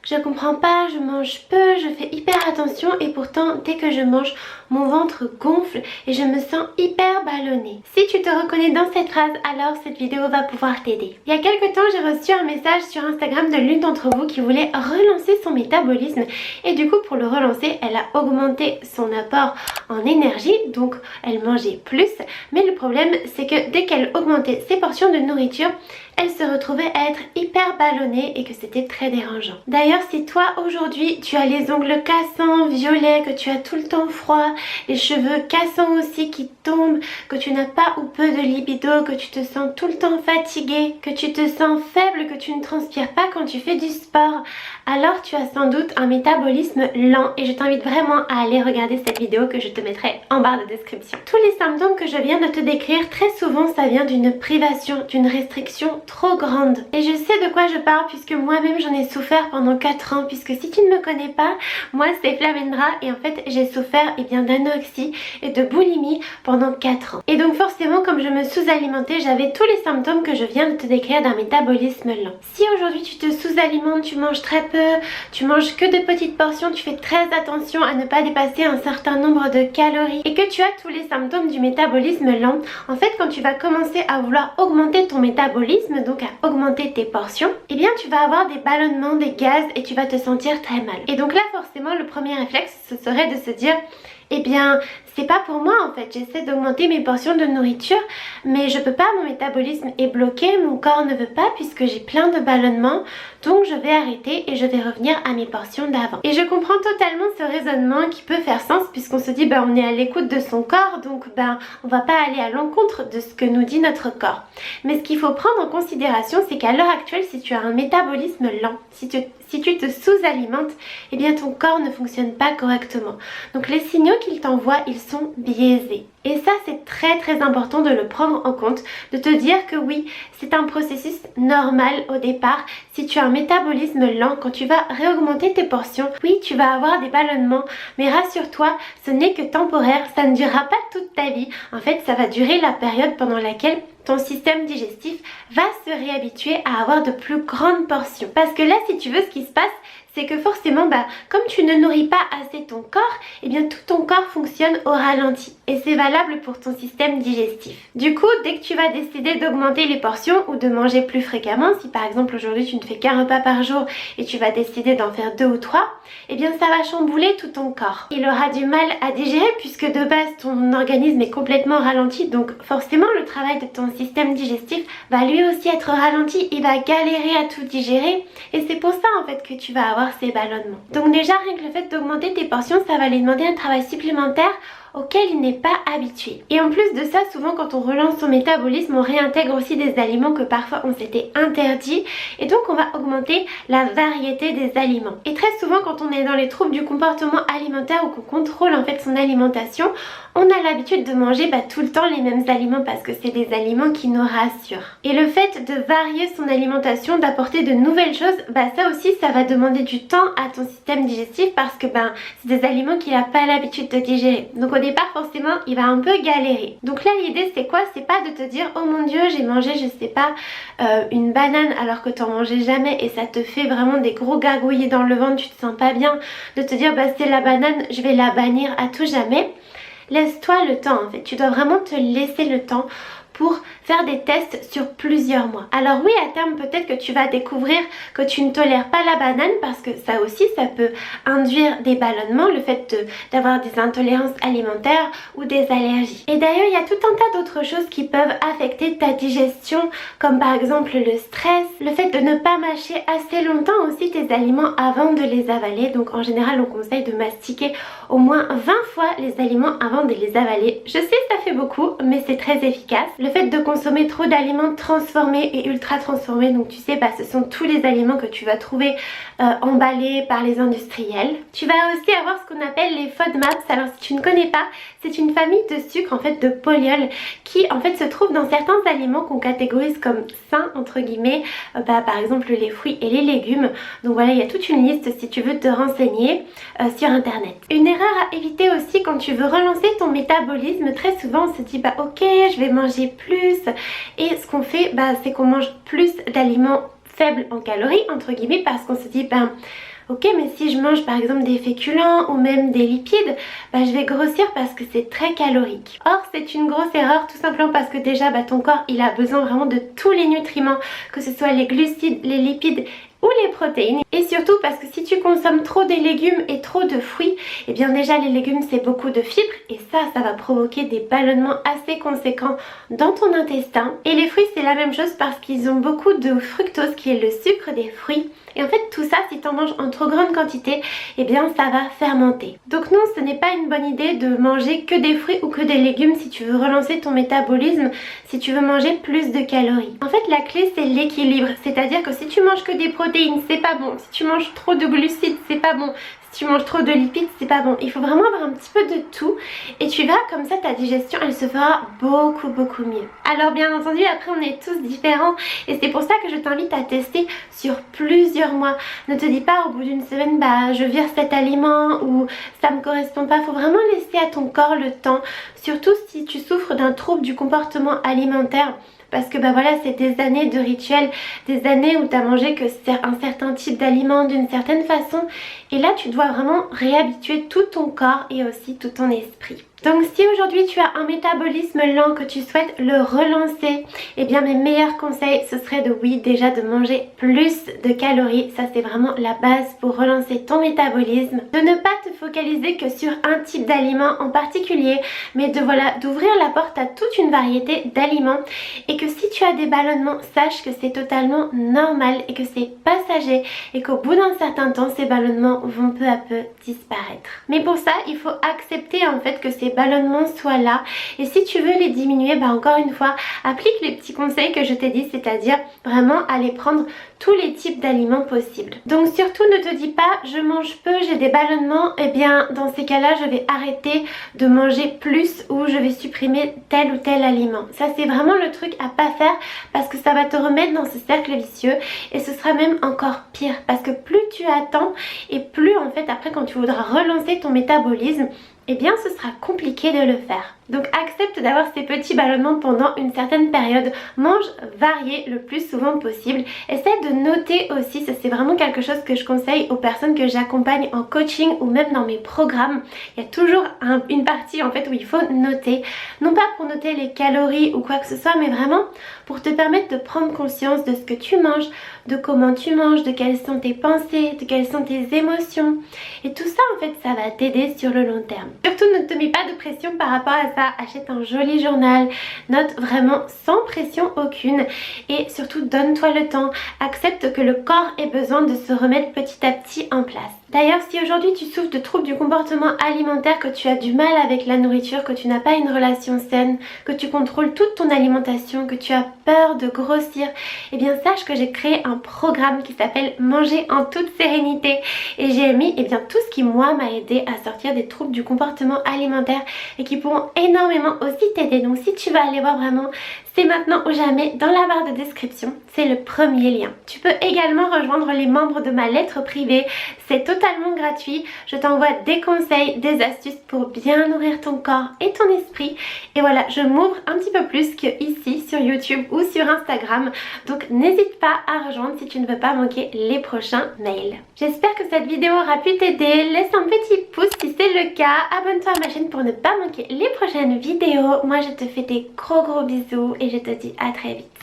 Je comprends pas, je mange peu, je fais hyper attention et pourtant dès que je mange, mon ventre gonfle et je me sens hyper ballonnée. Si tu te reconnais dans cette phrase, alors cette vidéo va pouvoir t'aider. Il y a quelques temps, j'ai reçu un message sur Instagram de l'une d'entre vous qui voulait relancer son métabolisme et du coup pour le relancer, elle a augmenté son apport en énergie, donc elle mangeait plus. Mais le problème, c'est que dès qu'elle augmentait ses portions de nourriture, elle se retrouvait à être hyper ballonnée et que c'était très dérangeant. D'ailleurs, si toi aujourd'hui tu as les ongles cassants, violets, que tu as tout le temps froid, les cheveux cassants aussi qui tombent, que tu n'as pas ou peu de libido, que tu te sens tout le temps fatigué, que tu te sens faible, que tu ne transpires pas quand tu fais du sport, alors tu as sans doute un métabolisme lent et je t'invite vraiment à aller regarder cette vidéo que je te mettrai en barre de description. Tous les symptômes que je viens de te décrire, très souvent ça vient d'une privation, d'une restriction trop grande. Et je sais de quoi je parle puisque moi-même j'en ai souffert pendant 4 ans, puisque si tu ne me connais pas, moi c'est Flamendra et en fait j'ai souffert d'anorexie et de boulimie pendant 4 ans. Et donc forcément comme je me sous-alimentais, j'avais tous les symptômes que je viens de te décrire d'un métabolisme lent. Si aujourd'hui tu te sous-alimentes, tu manges très peu, tu manges que de petites portions, tu fais très attention à ne pas dépasser un certain nombre de calories et que tu as tous les symptômes du métabolisme lent, en fait quand tu vas commencer à vouloir augmenter ton métabolisme, donc à augmenter tes portions, eh bien tu vas avoir des ballonnements, des gaz et tu vas te sentir très mal. Et donc là forcément le premier réflexe ce serait de se dire eh bien c'est pas pour moi en fait, j'essaie d'augmenter mes portions de nourriture mais je peux pas, mon métabolisme est bloqué, mon corps ne veut pas puisque j'ai plein de ballonnements, donc je vais arrêter et je vais revenir à mes portions d'avant. Et je comprends totalement ce raisonnement qui peut faire sens puisqu'on se dit on est à l'écoute de son corps, donc on va pas aller à l'encontre de ce que nous dit notre corps. Mais ce qu'il faut prendre en considération, c'est qu'à l'heure actuelle, si tu as un métabolisme lent, si tu te sous-alimentes, eh bien ton corps ne fonctionne pas correctement. Donc les signaux qu'il t'envoie, ils sont biaisés. Et ça, c'est très important de le prendre en compte, de te dire que oui, c'est un processus normal au départ. Si tu as un métabolisme lent, quand tu vas réaugmenter tes portions, oui, tu vas avoir des ballonnements, mais rassure-toi, ce n'est que temporaire, ça ne durera pas toute ta vie. En fait, ça va durer la période pendant laquelle ton système digestif va se réhabituer à avoir de plus grandes portions. Parce que là, si tu veux, ce qui se passe, c'est que forcément, comme tu ne nourris pas assez ton corps, eh bien tout ton corps fonctionne au ralenti. Et c'est valable pour ton système digestif. Du coup, dès que tu vas décider d'augmenter les portions ou de manger plus fréquemment, si par exemple aujourd'hui tu ne fais qu'un repas par jour et tu vas décider d'en faire 2 ou 3, eh bien ça va chambouler tout ton corps. Il aura du mal à digérer puisque de base ton organisme est complètement ralenti, donc forcément le travail de ton système digestif va lui aussi être ralenti, il va galérer à tout digérer et c'est pour ça en fait que tu vas avoir ces ballonnements. Donc déjà rien que le fait d'augmenter tes portions, ça va lui demander un travail supplémentaire auquel il n'est pas habitué. Et en plus de ça, souvent quand on relance son métabolisme, on réintègre aussi des aliments que parfois on s'était interdits et donc on va augmenter la variété des aliments. Et très souvent quand on est dans les troubles du comportement alimentaire ou qu'on contrôle en fait son alimentation, on a l'habitude de manger tout le temps les mêmes aliments parce que c'est des aliments qui nous rassurent. Et le fait de varier son alimentation, d'apporter de nouvelles choses, ça aussi ça va demander du temps à ton système digestif parce que c'est des aliments qu'il n'a pas l'habitude de digérer. Donc au départ forcément il va un peu galérer. Donc là l'idée c'est quoi? C'est pas de te dire oh mon dieu j'ai mangé je sais pas une banane alors que t'en mangeais jamais et ça te fait vraiment des gros gargouillis dans le ventre, tu te sens pas bien, de te dire c'est la banane, je vais la bannir à tout jamais. Laisse-toi le temps en fait, tu dois vraiment te laisser le temps pour faire des tests sur plusieurs mois. Alors oui, à terme peut-être que tu vas découvrir que tu ne tolères pas la banane parce que ça aussi ça peut induire des ballonnements, le fait d'avoir des intolérances alimentaires ou des allergies. Et d'ailleurs il y a tout un tas d'autres choses qui peuvent affecter ta digestion comme par exemple le stress, le fait de ne pas mâcher assez longtemps aussi tes aliments avant de les avaler. Donc en général on conseille de mastiquer au moins 20 fois les aliments avant de les avaler. Je sais ça fait beaucoup mais c'est très efficace. Le fait de consommer trop d'aliments transformés et ultra transformés, donc tu sais ce sont tous les aliments que tu vas trouver emballés par les industriels. Tu vas aussi avoir ce qu'on appelle les FODMAPs. Alors si tu ne connais pas, c'est une famille de sucres en fait de polyols qui en fait se trouve dans certains aliments qu'on catégorise comme sains entre guillemets, par exemple les fruits et les légumes. Donc voilà, il y a toute une liste si tu veux te renseigner sur internet. Une erreur à éviter aussi quand tu veux relancer ton métabolisme, très souvent on se dit ok je vais manger plus et ce qu'on fait c'est qu'on mange plus d'aliments faible en calories entre guillemets, parce qu'on se dit ben ok, mais si je mange par exemple des féculents ou même des lipides, je vais grossir parce que c'est très calorique. Or c'est une grosse erreur, tout simplement parce que déjà ton corps il a besoin vraiment de tous les nutriments, que ce soit les glucides, les lipides ou les protéines, et surtout parce que si tu consommes trop des légumes et trop de fruits, et bien déjà les légumes c'est beaucoup de fibres et ça va provoquer des ballonnements assez conséquents dans ton intestin. Et les fruits c'est la même chose parce qu'ils ont beaucoup de fructose qui est le sucre des fruits, et en fait tout ça si tu en manges en trop grande quantité, et bien ça va fermenter. Donc non, ce n'est pas une bonne idée de manger que des fruits ou que des légumes si tu veux relancer ton métabolisme, si tu veux manger plus de calories. En fait la clé c'est l'équilibre, c'est-à-dire que si tu manges que des protéines c'est pas bon, si tu manges trop de glucides c'est pas bon, si tu manges trop de lipides c'est pas bon. Il faut vraiment avoir un petit peu de tout et tu vas comme ça ta digestion elle se fera beaucoup mieux. Alors bien entendu après on est tous différents et c'est pour ça que je t'invite à tester sur plusieurs mois. Ne te dis pas au bout d'une semaine je vire cet aliment ou ça me correspond pas. Faut vraiment laisser à ton corps le temps, surtout si tu souffres d'un trouble du comportement alimentaire. Parce que voilà, c'est des années de rituels, des années où tu as mangé que un certain type d'aliment d'une certaine façon. Et là, tu dois vraiment réhabituer tout ton corps et aussi tout ton esprit. Donc si aujourd'hui tu as un métabolisme lent, que tu souhaites le relancer, eh bien mes meilleurs conseils ce serait déjà de manger plus de calories. Ça c'est vraiment la base pour relancer ton métabolisme. De ne pas te focaliser que sur un type d'aliment en particulier, mais d'ouvrir la porte à toute une variété d'aliments. Et que si tu as des ballonnements, sache que c'est totalement normal et que c'est passager et qu'au bout d'un certain temps ces ballonnements vont peu à peu disparaître. Mais pour ça il faut accepter en fait que ces ballonnements soient là, et si tu veux les diminuer, encore une fois applique les petits conseils que je t'ai dit, c'est-à-dire vraiment aller prendre tous les types d'aliments possibles. Donc surtout ne te dis pas je mange peu, j'ai des ballonnements, et bien dans ces cas là je vais arrêter de manger plus ou je vais supprimer tel ou tel aliment. Ça c'est vraiment le truc à pas faire, parce que ça va te remettre dans ce cercle vicieux et ce sera même encore pire, parce que plus tu attends et plus en fait après quand tu voudras relancer ton métabolisme, eh bien ce sera compliqué de le faire. Donc accepte d'avoir ces petits ballonnements pendant une certaine période. Mange varié le plus souvent possible. Essaie de noter aussi, ça c'est vraiment quelque chose que je conseille aux personnes que j'accompagne en coaching ou même dans mes programmes. Il y a toujours une partie en fait où il faut noter. Non pas pour noter les calories ou quoi que ce soit, mais vraiment pour te permettre de prendre conscience de ce que tu manges, de comment tu manges, de quelles sont tes pensées, de quelles sont tes émotions. Et tout ça en fait ça va t'aider sur le long terme. Surtout ne te mets pas de pression par rapport à ça, achète un joli journal, note vraiment sans pression aucune et surtout donne-toi le temps, accepte que le corps ait besoin de se remettre petit à petit en place. D'ailleurs si aujourd'hui tu souffres de troubles du comportement alimentaire, que tu as du mal avec la nourriture, que tu n'as pas une relation saine, que tu contrôles toute ton alimentation, que tu as peur de grossir, eh bien sache que j'ai créé un programme qui s'appelle Manger en toute sérénité et j'ai mis tout ce qui moi m'a aidé à sortir des troubles du comportement alimentaire et qui pourront énormément aussi t'aider. Donc si tu veux aller voir vraiment, c'est maintenant ou jamais dans la barre de description, c'est le premier lien. Tu peux également rejoindre les membres de ma lettre privée, c'est totalement gratuit. Je t'envoie des conseils, des astuces pour bien nourrir ton corps et ton esprit. Et voilà, je m'ouvre un petit peu plus que ici sur YouTube ou sur Instagram. Donc n'hésite pas à rejoindre si tu ne veux pas manquer les prochains mails. J'espère que cette vidéo aura pu t'aider. Laisse un petit pouce si c'est le cas. Abonne-toi à ma chaîne pour ne pas manquer les prochaines vidéos. Moi je te fais des gros bisous et je te dis à très vite.